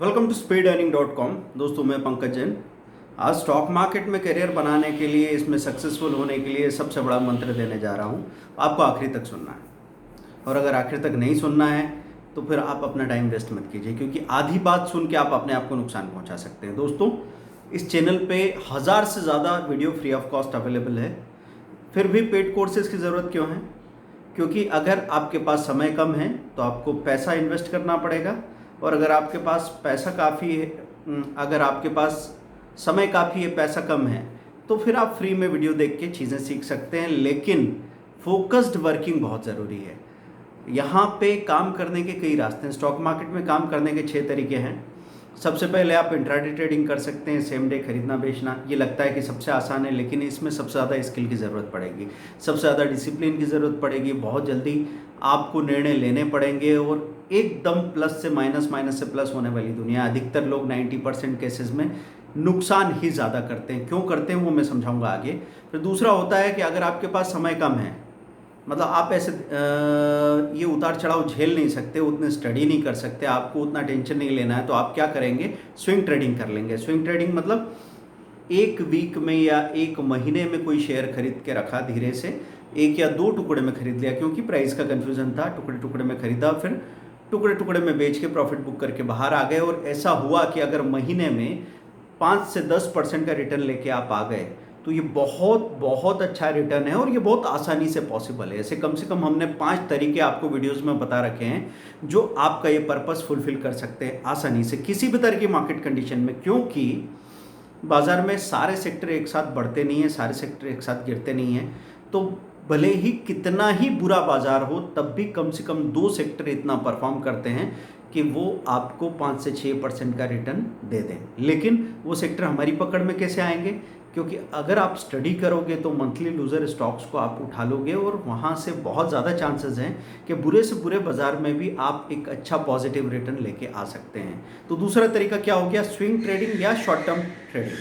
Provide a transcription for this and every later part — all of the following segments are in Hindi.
Welcome to speedearning.com। दोस्तों मैं पंकज जैन। आज स्टॉक मार्केट में करियर बनाने के लिए, इसमें सक्सेसफुल होने के लिए सबसे बड़ा मंत्र देने जा रहा हूँ। आपको आखिरी तक सुनना है, और अगर आखिर तक नहीं सुनना है तो फिर आप अपना टाइम वेस्ट मत कीजिए, क्योंकि आधी बात सुन के आप अपने आप को नुकसान पहुँचा सकते हैं। दोस्तों, इस चैनल पे 1000 से ज़्यादा video free of cost available है। फिर भी पेड कोर्सेज की ज़रूरत क्यों है? क्योंकि अगर आपके पास समय कम है तो आपको पैसा इन्वेस्ट करना पड़ेगा, और अगर आपके पास पैसा काफ़ी है, अगर आपके पास समय काफ़ी है, पैसा कम है, तो फिर आप फ्री में वीडियो देख के चीज़ें सीख सकते हैं। लेकिन फोकस्ड वर्किंग बहुत ज़रूरी है। यहाँ पे काम करने के कई रास्ते हैं। स्टॉक मार्केट में काम करने के 6 तरीके हैं। सबसे पहले आप इंट्राडे ट्रेडिंग कर सकते हैं, सेम डे खरीदना बेचना। ये लगता है कि सबसे आसान है, लेकिन इसमें सबसे ज़्यादा स्किल की ज़रूरत पड़ेगी, सबसे ज़्यादा डिसिप्लिन की ज़रूरत पड़ेगी। बहुत जल्दी आपको निर्णय लेने पड़ेंगे, और एकदम प्लस से माइनस, माइनस से प्लस होने वाली दुनिया। अधिकतर लोग 90% केसेस में नुकसान ही ज़्यादा करते हैं। क्यों करते हैं वो मैं समझाऊंगा आगे। फिर दूसरा होता है कि अगर आपके पास समय कम है, मतलब आप ऐसे ये उतार चढ़ाव झेल नहीं सकते, उतने स्टडी नहीं कर सकते, आपको उतना टेंशन नहीं लेना है, तो आप क्या करेंगे? स्विंग ट्रेडिंग कर लेंगे। स्विंग ट्रेडिंग मतलब एक वीक में या एक महीने में कोई शेयर खरीद के रखा, धीरे से 1 या 2 टुकड़े में खरीद लिया, क्योंकि प्राइस का कन्फ्यूजन था। टुकड़े टुकड़े में खरीदा, फिर टुकड़े टुकड़े में बेच के प्रॉफिट बुक करके बाहर आ गए। और ऐसा हुआ कि अगर महीने में 5 से 10% का रिटर्न लेके आप आ गए, तो ये बहुत बहुत अच्छा रिटर्न है, और ये बहुत आसानी से पॉसिबल है। ऐसे कम से कम हमने 5 तरीके आपको वीडियोस में बता रखे हैं, जो आपका ये पर्पस फुलफिल कर सकते हैं आसानी से किसी भी तरह की मार्केट कंडीशन में। क्योंकि बाजार में सारे सेक्टर एक साथ बढ़ते नहीं हैं, सारे सेक्टर एक साथ गिरते नहीं हैं। तो भले ही कितना ही बुरा बाजार हो, तब भी कम से कम 2 सेक्टर इतना परफॉर्म करते हैं कि वो आपको 5 से 6% का रिटर्न दे दें। लेकिन वो सेक्टर हमारी पकड़ में कैसे आएंगे? क्योंकि अगर आप स्टडी करोगे तो मंथली लूजर स्टॉक्स को आप उठा लोगे, और वहाँ से बहुत ज़्यादा चांसेस हैं कि बुरे से बुरे बाजार में भी आप एक अच्छा पॉजिटिव रिटर्न लेके आ सकते हैं। तो दूसरा तरीका क्या हो गया? स्विंग ट्रेडिंग या short term trading.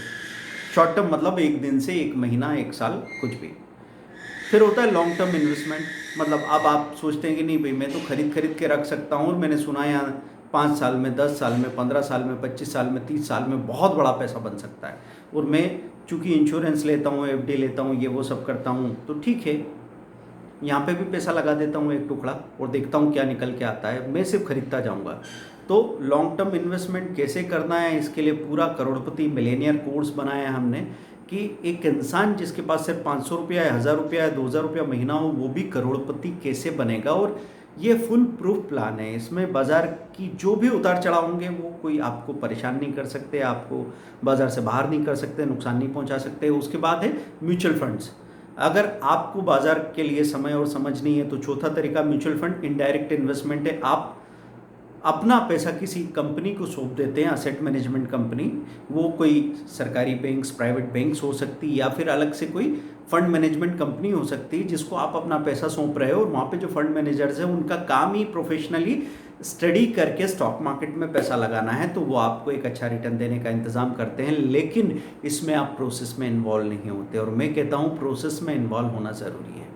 Short term मतलब 1 दिन से 1 महीना, 1 साल, कुछ भी। फिर होता है लॉन्ग टर्म इन्वेस्टमेंट। मतलब अब आप सोचते हैं कि नहीं भाई, मैं तो खरीद के रख सकता हूँ, और मैंने सुना है 5 साल में, 10 साल में, 15 साल में, 25 साल में, 30 साल में बहुत बड़ा पैसा बन सकता है। और मैं चूँकि इंश्योरेंस लेता हूँ, एफडी लेता हूँ, ये वो सब करता हूँ, तो ठीक है, यहाँ पे भी पैसा लगा देता हूँ एक टुकड़ा, और देखता हूँ क्या निकल के आता है। मैं सिर्फ खरीदता जाऊँगा। तो लॉन्ग टर्म इन्वेस्टमेंट कैसे करना है, इसके लिए पूरा करोड़पति मिलेनियर कोर्स बनाया है हमने, कि एक इंसान जिसके पास सिर्फ 500 रुपया या 1000 रुपया या 2000 रुपया महीना हो, वो भी करोड़पति कैसे बनेगा। और ये फुल प्रूफ प्लान है। इसमें बाज़ार की जो भी उतार चढ़ाव होंगे, वो कोई आपको परेशान नहीं कर सकते, आपको बाज़ार से बाहर नहीं कर सकते, नुकसान नहीं पहुंचा सकते। उसके बाद है म्यूचुअल फंड्स। अगर आपको बाज़ार के लिए समय और समझ नहीं है, तो चौथा तरीका म्यूचुअल फंड, इनडायरेक्ट इन्वेस्टमेंट है। आप अपना पैसा किसी कंपनी को सौंप देते हैं, असेट मैनेजमेंट कंपनी। वो कोई सरकारी बैंक्स, प्राइवेट बैंक्स हो सकती, या फिर अलग से कोई फंड मैनेजमेंट कंपनी हो सकती है, जिसको आप अपना पैसा सौंप रहे हो। और वहाँ पे जो फंड मैनेजर्स हैं, उनका काम ही प्रोफेशनली स्टडी करके स्टॉक मार्केट में पैसा लगाना है, तो वो आपको एक अच्छा रिटर्न देने का इंतज़ाम करते हैं। लेकिन इसमें आप प्रोसेस में इन्वॉल्व नहीं होते, और मैं कहता हूँ प्रोसेस में इन्वॉल्व होना ज़रूरी है।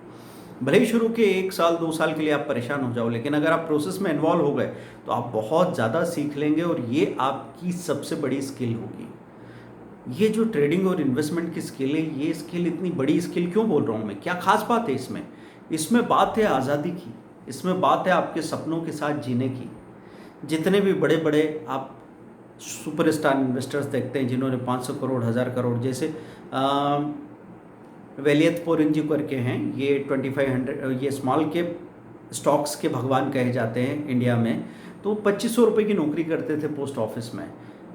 भले ही शुरू के 1 साल 2 साल के लिए आप परेशान हो जाओ, लेकिन अगर आप प्रोसेस में इन्वॉल्व हो गए तो आप बहुत ज़्यादा सीख लेंगे, और ये आपकी सबसे बड़ी स्किल होगी। ये जो ट्रेडिंग और इन्वेस्टमेंट की स्किल है, ये स्किल इतनी बड़ी स्किल क्यों बोल रहा हूँ मैं? क्या खास बात है इसमें? इसमें बात है आज़ादी की, इसमें बात है आपके सपनों के साथ जीने की। जितने भी बड़े बड़े आप सुपरस्टार इन्वेस्टर्स देखते हैं, जिन्होंने 500 करोड़, 1000 करोड़, जैसे वेलियत पोरिंजी करके हैं, ये 2500, ये स्मॉल कैप स्टॉक्स के भगवान कहे जाते हैं इंडिया में। तो 2500 रुपये की नौकरी करते थे पोस्ट ऑफिस में,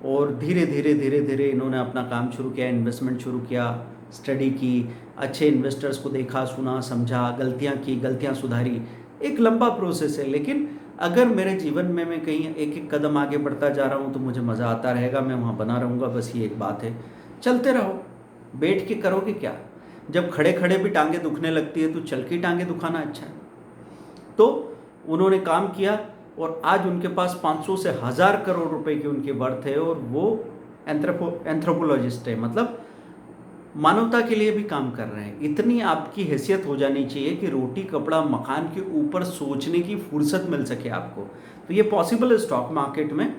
और धीरे धीरे धीरे धीरे इन्होंने अपना काम शुरू किया, इन्वेस्टमेंट शुरू किया, स्टडी की, अच्छे इन्वेस्टर्स को देखा, सुना, समझा, गलतियाँ की, गलतियाँ सुधारी। एक लंबा प्रोसेस है। लेकिन अगर मेरे जीवन में मैं कहीं एक एक कदम आगे बढ़ता जा रहा हूँ, तो मुझे मज़ा आता रहेगा, मैं वहाँ बना रहूँगा। बस ये एक बात है, चलते रहो। बैठ के करोगे क्या? जब खड़े खड़े भी टांगे दुखने लगती है, तो चल के टांगे दुखाना अच्छा है। तो उन्होंने काम किया, और आज उनके पास 500 से 1000 करोड़ रुपए की उनकी वर्थ है, और वो एंथ्रोपोलॉजिस्ट है, मतलब मानवता के लिए भी काम कर रहे हैं। इतनी आपकी हैसियत हो जानी चाहिए कि रोटी कपड़ा मकान के ऊपर सोचने की फुर्सत मिल सके आपको। तो ये पॉसिबल है स्टॉक मार्केट में।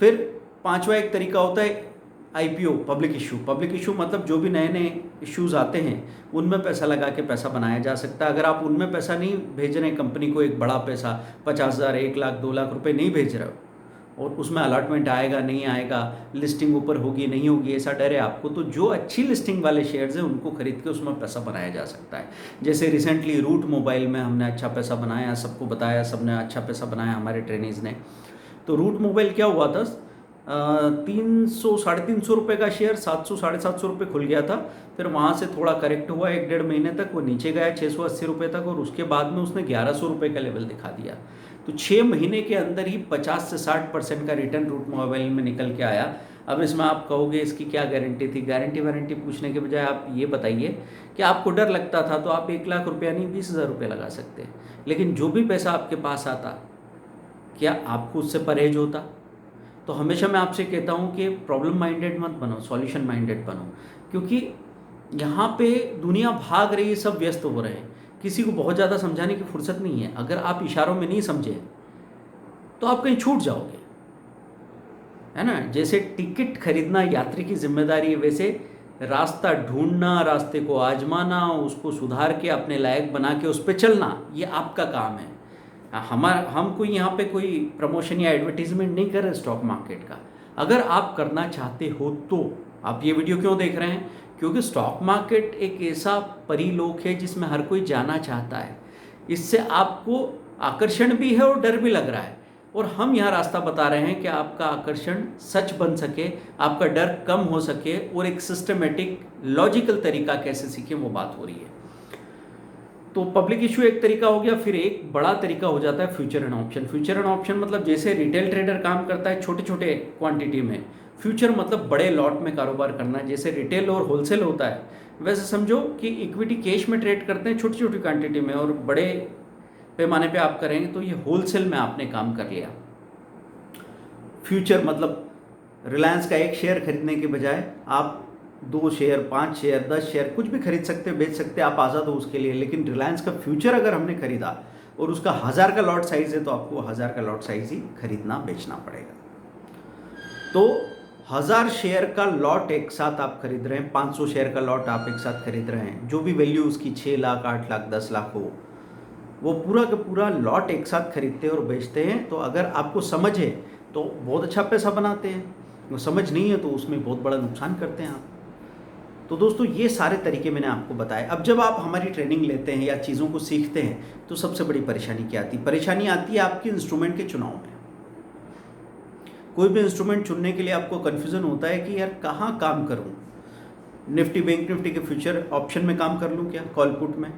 फिर पांचवा एक तरीका होता है IPO, public issue. Public issue मतलब जो भी नए नए इश्यूज़ आते हैं उनमें पैसा लगा के पैसा बनाया जा सकता है। अगर आप उनमें पैसा नहीं भेज रहे हैं, कंपनी को एक बड़ा पैसा 50,000, 1 लाख, 2 लाख रुपए नहीं भेज रहे हो और उसमें अलॉटमेंट आएगा नहीं आएगा, लिस्टिंग ऊपर होगी नहीं होगी, ऐसा डर है आपको, तो जो अच्छी लिस्टिंग वाले शेयर्स हैं उनको खरीद के उसमें पैसा बनाया जा सकता है। जैसे रिसेंटली रूट मोबाइल में हमने अच्छा पैसा बनाया, सबको बताया, सबने अच्छा पैसा बनाया हमारे ट्रेनिज ने। तो रूट मोबाइल क्या हुआ था, 300 350 रुपये का शेयर 700 750 रुपये खुल गया था। फिर वहाँ से थोड़ा करेक्ट हुआ 1-1.5 महीने तक, वो नीचे गया 680 रुपये तक और उसके बाद में उसने 1100 रुपये का लेवल दिखा दिया। तो 6 महीने के अंदर ही 50 से 60% का रिटर्न रूट मोबाइल में निकल के आया। अब इसमें आप कहोगे इसकी क्या गारंटी थी? गारंटी वारंटी पूछने के बजाय आप ये बताइए कि आपको डर लगता था तो आप 1 लाख रुपया नहीं 20,000 रुपये लगा सकते, लेकिन जो भी पैसा आपके पास आता क्या आपको उससे परहेज होता? तो हमेशा मैं आपसे कहता हूँ कि प्रॉब्लम माइंडेड मत बनो, सॉल्यूशन माइंडेड बनो, क्योंकि यहाँ पे दुनिया भाग रही है, सब व्यस्त हो रहे हैं, किसी को बहुत ज़्यादा समझाने की फुर्सत नहीं है। अगर आप इशारों में नहीं समझे तो आप कहीं छूट जाओगे, है ना। जैसे टिकट खरीदना यात्री की जिम्मेदारी है, वैसे रास्ता ढूंढना, रास्ते को आजमाना, उसको सुधार के अपने लायक बना के उस पर चलना, ये आपका काम है। हम कोई यहाँ पे कोई प्रमोशन या एडवर्टीजमेंट नहीं कर रहे स्टॉक मार्केट का। अगर आप करना चाहते हो तो आप ये वीडियो क्यों देख रहे हैं? क्योंकि स्टॉक मार्केट एक ऐसा परिलोक है जिसमें हर कोई जाना चाहता है। इससे आपको आकर्षण भी है और डर भी लग रहा है, और हम यहाँ रास्ता बता रहे हैं कि आपका आकर्षण सच बन सके, आपका डर कम हो सके, और एक सिस्टमेटिक लॉजिकल तरीका कैसे सीखें वो बात हो रही है। तो पब्लिक इशू एक तरीका हो गया। फिर एक बड़ा तरीका हो जाता है future and option. Future and option मतलब जैसे रिटेल ट्रेडर काम करता है छोटे छोटे क्वांटिटी में, फ्यूचर मतलब बड़े लॉट में कारोबार करना। जैसे रिटेल और होलसेल होता है, वैसे समझो कि इक्विटी कैश में ट्रेड करते हैं छोटी छोटी क्वांटिटी में, और बड़े पैमाने पे आप करेंगे तो ये होलसेल में आपने काम कर लिया। फ्यूचर मतलब रिलायंस का एक शेयर खरीदने के बजाय आप 2 शेयर, 5 शेयर, 10 शेयर कुछ भी खरीद सकते, बेच सकते, आप आज़ाद हो उसके लिए। लेकिन रिलायंस का फ्यूचर अगर हमने खरीदा और उसका 1000 का लॉट साइज़ है तो आपको 1000 का लॉट साइज़ ही खरीदना, बेचना पड़ेगा। तो 1000 शेयर का लॉट एक साथ आप खरीद रहे हैं, 500 शेयर का लॉट आप एक साथ खरीद रहे हैं, जो भी वैल्यू उसकी 6 लाख, 8 लाख, 10 लाख हो, वो पूरा का पूरा लॉट एक साथ खरीदते हैं और बेचते हैं। तो अगर आपको समझ है तो बहुत अच्छा पैसा बनाते हैं, वो समझ नहीं है तो उसमें बहुत बड़ा नुकसान करते हैं आप। तो दोस्तों ये सारे तरीके मैंने आपको बताए। अब जब आप हमारी ट्रेनिंग लेते हैं या चीज़ों को सीखते हैं तो सबसे बड़ी परेशानी क्या आती है? परेशानी आती है आपकी इंस्ट्रूमेंट के चुनाव में। कोई भी इंस्ट्रूमेंट चुनने के लिए आपको कन्फ्यूज़न होता है कि यार कहाँ काम करूँ, निफ्टी, बैंक निफ्टी के फ्यूचर ऑप्शन में काम कर लूँ क्या, कॉल पुट में?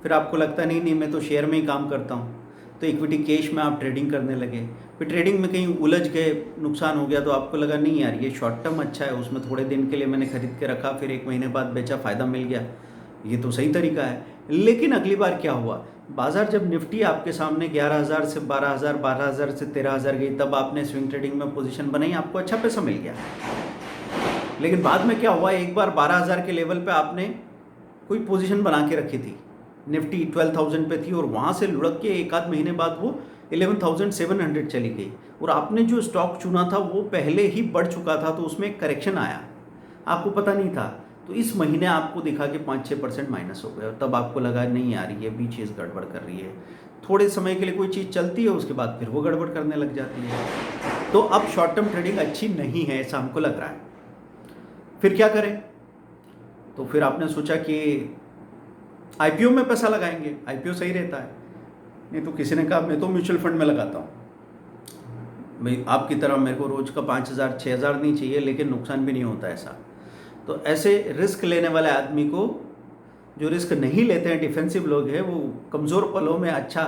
फिर आपको लगता नहीं मैं तो शेयर में ही काम करता हूँ, तो इक्विटी कैश में आप ट्रेडिंग करने लगे। फिर ट्रेडिंग में कहीं उलझ गए, नुकसान हो गया, तो आपको लगा नहीं यार ये शॉर्ट टर्म अच्छा है, उसमें थोड़े दिन के लिए मैंने खरीद के रखा, फिर 1 महीने बाद बेचा, फ़ायदा मिल गया, ये तो सही तरीका है। लेकिन अगली बार क्या हुआ, बाजार जब निफ्टी आपके सामने 11,000 से 12,000, 12,000 से 13,000 गई, तब आपने स्विंग ट्रेडिंग में पोजीशन बनाई, आपको अच्छा पैसा मिल गया। लेकिन बाद में क्या हुआ, एक बार 12,000 के लेवल पे आपने कोई पोजीशन बना के रखी थी, निफ्टी 12,000 पे थी और वहाँ से लुढ़क के 1 आध महीने बाद वो 11,700 चली गई, और आपने जो स्टॉक चुना था वो पहले ही बढ़ चुका था, तो उसमें एक करेक्शन आया, आपको पता नहीं था, तो इस महीने आपको दिखा कि 5-6% माइनस हो गया, और तब आपको लगा नहीं यार ये भी चीज़ गड़बड़ कर रही है। थोड़े समय के लिए कोई चीज़ चलती है, उसके बाद फिर वो गड़बड़ करने लग जाती है। तो अब शॉर्ट टर्म ट्रेडिंग अच्छी नहीं है ऐसा हमको लग रहा है। फिर क्या करें? तो फिर आपने सोचा कि आईपीओ में पैसा लगाएंगे, आईपीओ सही रहता है। नहीं तो किसी ने कहा मैं तो म्यूचुअल फंड में लगाता हूँ। भाई आपकी तरह मेरे को रोज़ का 5,000 6,000 नहीं चाहिए, लेकिन नुकसान भी नहीं होता ऐसा। तो ऐसे रिस्क लेने वाले आदमी को, जो रिस्क नहीं लेते हैं, डिफेंसिव लोग हैं, वो कमज़ोर पलों में अच्छा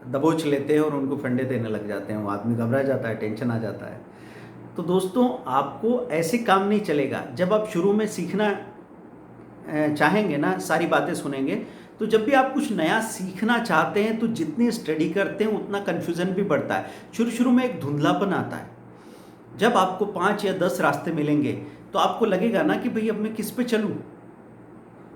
दबोच लेते हैं और उनको फंडे देने लग जाते हैं। वो आदमी घबरा जाता है, टेंशन आ जाता है। तो दोस्तों आपको ऐसे काम नहीं चलेगा। जब आप शुरू में सीखना चाहेंगे ना, सारी बातें सुनेंगे, तो जब भी आप कुछ नया सीखना चाहते हैं तो जितनी स्टडी करते हैं उतना कन्फ्यूज़न भी बढ़ता है। शुरू में एक धुंधलापन आता है। जब आपको 5 या 10 रास्ते मिलेंगे तो आपको लगेगा ना कि भाई अब मैं किस पे चलूँ।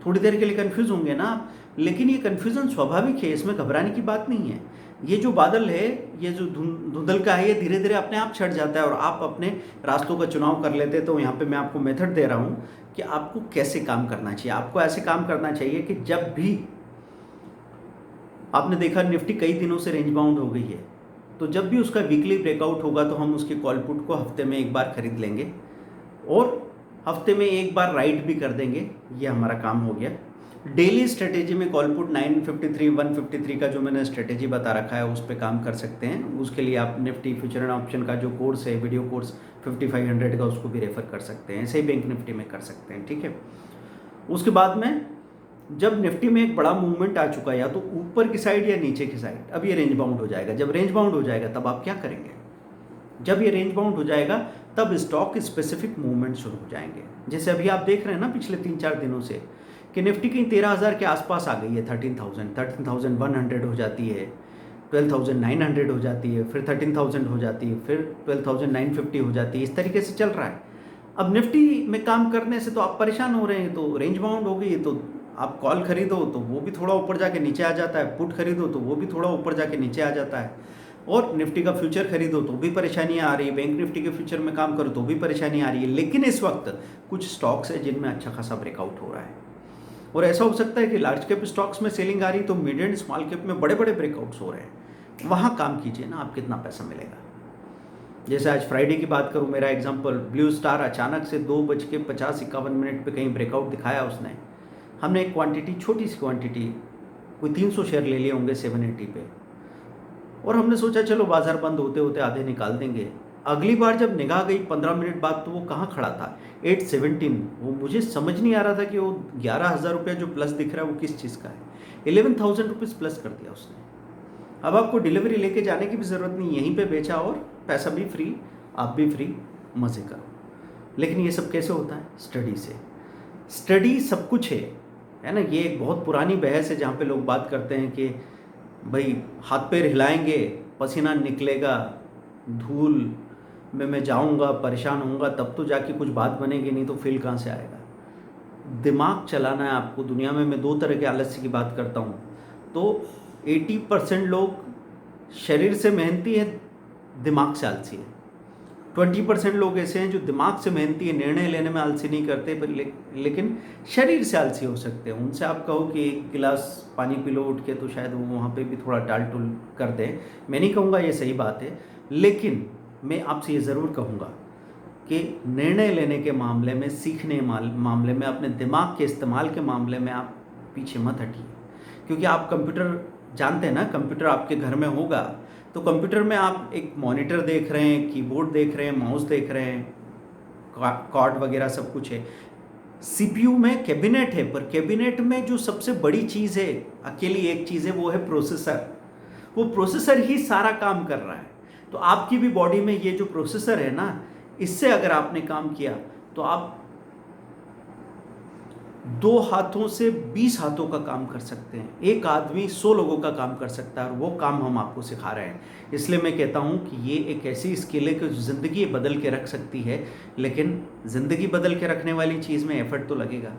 थोड़ी देर के लिए कन्फ्यूज़ होंगे ना आप, लेकिन ये कन्फ्यूज़न स्वाभाविक है, इसमें घबराने की बात नहीं है। ये जो बादल है, ये जो धुंधल का है, ये धीरे धीरे अपने आप छट जाता है और आप अपने रास्तों का चुनाव कर लेते हैं। तो यहाँ पे मैं आपको मेथड दे रहा हूँ कि आपको कैसे काम करना चाहिए। आपको ऐसे काम करना चाहिए कि जब भी आपने देखा निफ्टी कई दिनों से रेंज बाउंड हो गई है, तो जब भी उसका वीकली ब्रेकआउट होगा तो हम उसके कॉल पुट को हफ्ते में एक बार खरीद लेंगे और हफ्ते में एक बार राइट भी कर देंगे। ये हमारा काम हो गया। डेली स्ट्रेटेजी में कॉल पुट 953 153 का जो मैंने स्ट्रेटेजी बता रखा है उस पर काम कर सकते हैं। उसके लिए आप निफ्टी फ्यूचर एंड ऑप्शन का जो कोर्स है, वीडियो कोर्स 5500 का, उसको भी रेफर कर सकते हैं। ऐसे ही बैंक निफ्टी में कर सकते हैं, ठीक है। उसके बाद में जब निफ्टी में एक बड़ा मूवमेंट आ चुका है, या तो ऊपर की साइड या नीचे की साइड, अब ये रेंज बाउंड हो जाएगा। जब रेंज बाउंड हो जाएगा तब आप क्या करेंगे? जब ये रेंज बाउंड हो जाएगा तब स्टॉक स्पेसिफिक मूवमेंट शुरू हो जाएंगे। जैसे अभी आप देख रहे हैं ना पिछले 3-4 दिनों से कि निफ्टी कहीं 13,000 के आसपास आ गई है। 13,100 हो जाती है, 12,900 हो जाती है, फिर 13,000 हो जाती है, फिर 12,950 हो जाती है। इस तरीके से चल रहा है। अब निफ्टी में काम करने से तो आप परेशान हो रहे हैं, तो रेंज बाउंड हो गई, तो आप कॉल खरीदो तो वो भी थोड़ा ऊपर जाके नीचे आ जाता है, पुट खरीदो तो वो भी थोड़ा ऊपर जाके नीचे आ जाता है, और निफ्टी का फ्यूचर खरीदो तो भी परेशानियां आ रही है, बैंक निफ्टी के फ्यूचर में काम करो तो भी परेशानी आ रही है। लेकिन इस वक्त कुछ स्टॉक्स है जिनमें अच्छा खासा ब्रेकआउट हो रहा है, और ऐसा हो सकता है कि लार्ज कैप स्टॉक्स में सेलिंग आ रही तो मिड एंड स्मॉल कैप में बड़े बड़े ब्रेकआउट्स हो रहे हैं। वहाँ काम कीजिए ना, आप कितना पैसा मिलेगा। जैसे आज फ्राइडे की बात करूँ, मेरा एग्जांपल, ब्लू स्टार अचानक से 2:50-51 पे कहीं ब्रेकआउट दिखाया उसने। हमने एक क्वांटिटी, छोटी सी क्वांटिटी, कोई 300 शेयर ले लिए होंगे 780 पे, और हमने सोचा चलो बाजार बंद होते होते आधे निकाल देंगे। अगली बार जब निगाह गई 15 मिनट बाद तो वो कहाँ खड़ा था? 817। वो मुझे समझ नहीं आ रहा था कि वो 11,000 रुपया जो प्लस दिख रहा है वो किस चीज़ का है। 11,000 रुपीज़ प्लस कर दिया उसने। अब आपको डिलीवरी लेके जाने की भी ज़रूरत नहीं, यहीं पे बेचा और पैसा भी फ्री, आप भी फ्री, मज़े करो। लेकिन ये सब कैसे होता है? स्टडी से। स्टडी सब कुछ है ना। ये एक बहुत पुरानी बहस है जहाँ पे लोग बात करते हैं कि भाई हाथ पैर हिलाएंगे, पसीना निकलेगा, धूल में मैं जाऊंगा, परेशान होऊंगा, तब तो जाके कुछ बात बनेगी, नहीं तो फील कहाँ से आएगा। दिमाग चलाना है आपको। दुनिया में मैं 2 तरह के आलस्य की बात करता हूँ। तो 80% लोग शरीर से मेहनती है, दिमाग से आलसी है। 20% लोग ऐसे हैं जो दिमाग से मेहनती है, निर्णय लेने में आलसी नहीं करते, पर लेकिन शरीर से आलसी हो सकते हैं। उनसे आप कहो कि 1 गिलास पानी पी लो उठ के, तो शायद वो वहाँ पे भी थोड़ा टाल टुल कर दें। मैं नहीं कहूँगा ये सही बात है, लेकिन मैं आपसे ये ज़रूर कहूँगा कि निर्णय लेने के मामले में, सीखने मामले में, अपने दिमाग के इस्तेमाल के मामले में आप पीछे मत हटिए। क्योंकि आप कंप्यूटर जानते हैं ना, कंप्यूटर आपके घर में होगा, तो कंप्यूटर में आप एक मॉनिटर देख रहे हैं, कीबोर्ड देख रहे हैं, माउस देख रहे हैं, कार्ड वगैरह सब कुछ है। सीपीयू में कैबिनेट है, पर कैबिनेट में जो सबसे बड़ी चीज़ है, अकेली एक चीज़ है, वो है प्रोसेसर। वो प्रोसेसर ही सारा काम कर रहा है। तो आपकी भी बॉडी में ये जो प्रोसेसर है ना, इससे अगर आपने काम किया तो आप 2 हाथों से 20 हाथों का काम कर सकते हैं। एक आदमी 100 लोगों का काम कर सकता है, और वो काम हम आपको सिखा रहे हैं। इसलिए मैं कहता हूँ कि ये एक ऐसी स्किल है कि ज़िंदगी बदल के रख सकती है। लेकिन ज़िंदगी बदल के रखने वाली चीज़ में एफर्ट तो लगेगा।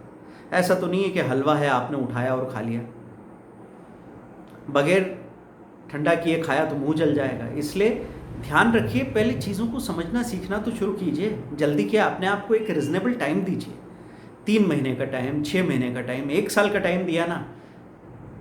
ऐसा तो नहीं है कि हलवा है, आपने उठाया और खा लिया, बगैर ठंडा किए खाया तो मुंह जल जाएगा। इसलिए ध्यान रखिए, पहले चीज़ों को समझना सीखना तो शुरू कीजिए। जल्दी क्या, अपने आप को एक रिजनेबल टाइम दीजिए। 3 महीने का टाइम, 6 महीने का टाइम, 1 साल का टाइम दिया ना,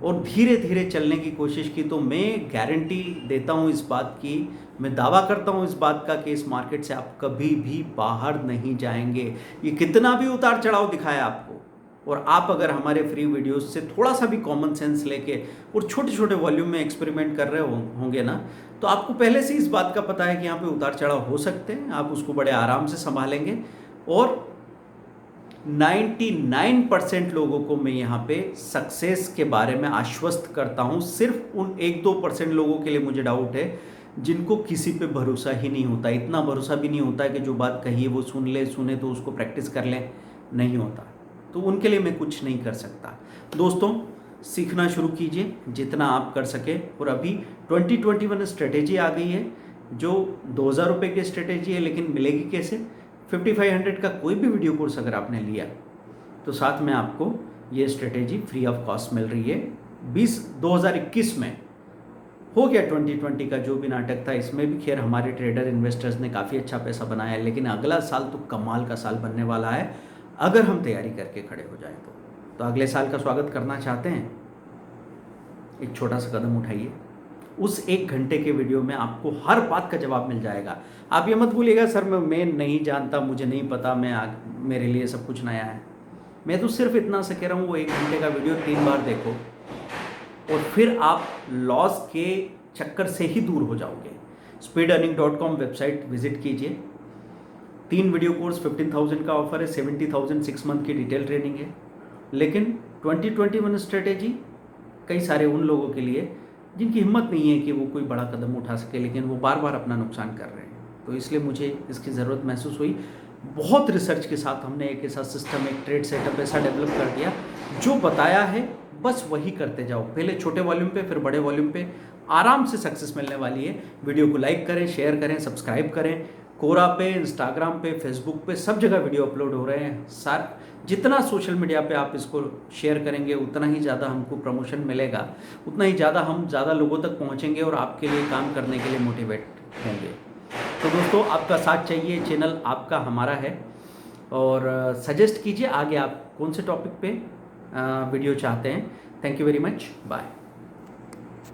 और धीरे धीरे चलने की कोशिश की, तो मैं गारंटी देता हूँ इस बात की, मैं दावा करता हूँ इस बात का कि इस मार्केट से आप कभी भी बाहर नहीं जाएंगे। ये कितना भी उतार चढ़ाव दिखाया आपको, और आप अगर हमारे फ्री वीडियोस से थोड़ा सा भी कॉमन सेंस लेके और छोटे छोटे वॉल्यूम में एक्सपेरिमेंट कर रहे होंगे ना, तो आपको पहले से इस बात का पता है कि यहाँ पे उतार चढ़ाव हो सकते हैं। आप उसको बड़े आराम से संभालेंगे, और 99% लोगों को मैं यहाँ पे सक्सेस के बारे में आश्वस्त करता हूँ। सिर्फ उन 1-2% लोगों के लिए मुझे डाउट है जिनको किसी पे भरोसा ही नहीं होता। इतना भरोसा भी नहीं होता है कि जो बात कही है वो सुने तो उसको प्रैक्टिस कर लें, नहीं होता। तो उनके लिए मैं कुछ नहीं कर सकता। दोस्तों, सीखना शुरू कीजिए जितना आप कर सके। और अभी 2021 स्ट्रेटेजी आ गई है जो 2,000 रुपये की स्ट्रेटेजी है, लेकिन मिलेगी कैसे? 5500 का कोई भी वीडियो कोर्स अगर आपने लिया तो साथ में आपको ये स्ट्रेटेजी फ्री ऑफ कॉस्ट मिल रही है 2021 में। हो गया 2020 का जो भी नाटक था, इसमें भी खैर हमारे ट्रेडर इन्वेस्टर्स ने काफ़ी अच्छा पैसा बनाया है, लेकिन अगला साल तो कमाल का साल बनने वाला है अगर हम तैयारी करके खड़े हो जाएं तो अगले साल का स्वागत करना चाहते हैं, एक छोटा सा कदम उठाइए। उस 1 घंटे के वीडियो में आपको हर बात का जवाब मिल जाएगा। आप ये मत भूलिएगा सर मैं नहीं जानता, मुझे नहीं पता, मेरे लिए सब कुछ नया है। मैं तो सिर्फ इतना सा कह रहा हूँ, वो 1 घंटे का वीडियो 3 बार देखो और फिर आप लॉस के चक्कर से ही दूर हो जाओगे। speedearning.com वेबसाइट विजिट कीजिए। 3 वीडियो कोर्स 15,000 का ऑफर है, 70,000 6 मंथ की डिटेल ट्रेनिंग है। लेकिन 2021 स्ट्रेटेजी कई सारे उन लोगों के लिए जिनकी हिम्मत नहीं है कि वो कोई बड़ा कदम उठा सके, लेकिन वो बार बार अपना नुकसान कर रहे हैं, तो इसलिए मुझे इसकी ज़रूरत महसूस हुई। बहुत रिसर्च के साथ हमने एक ऐसा सिस्टम, एक ट्रेड सेटअप ऐसा डेवलप कर दिया, जो बताया है बस वही करते जाओ। पहले छोटे वॉल्यूम पे, फिर बड़े वॉल्यूम पे, आराम से सक्सेस मिलने वाली है। वीडियो को लाइक करें, शेयर करें, सब्सक्राइब करें। कोरा पे, इंस्टाग्राम पे, फेसबुक पे, सब जगह वीडियो अपलोड हो रहे हैं। जितना सोशल मीडिया पे आप इसको शेयर करेंगे उतना ही ज़्यादा हमको प्रमोशन मिलेगा, उतना ही ज़्यादा हम ज़्यादा लोगों तक पहुँचेंगे और आपके लिए काम करने के लिए मोटिवेट होंगे। तो दोस्तों, आपका साथ चाहिए, चैनल आपका हमारा है, और सजेस्ट कीजिए आगे आप कौन से टॉपिक पे वीडियो चाहते हैं। Thank you very much, bye.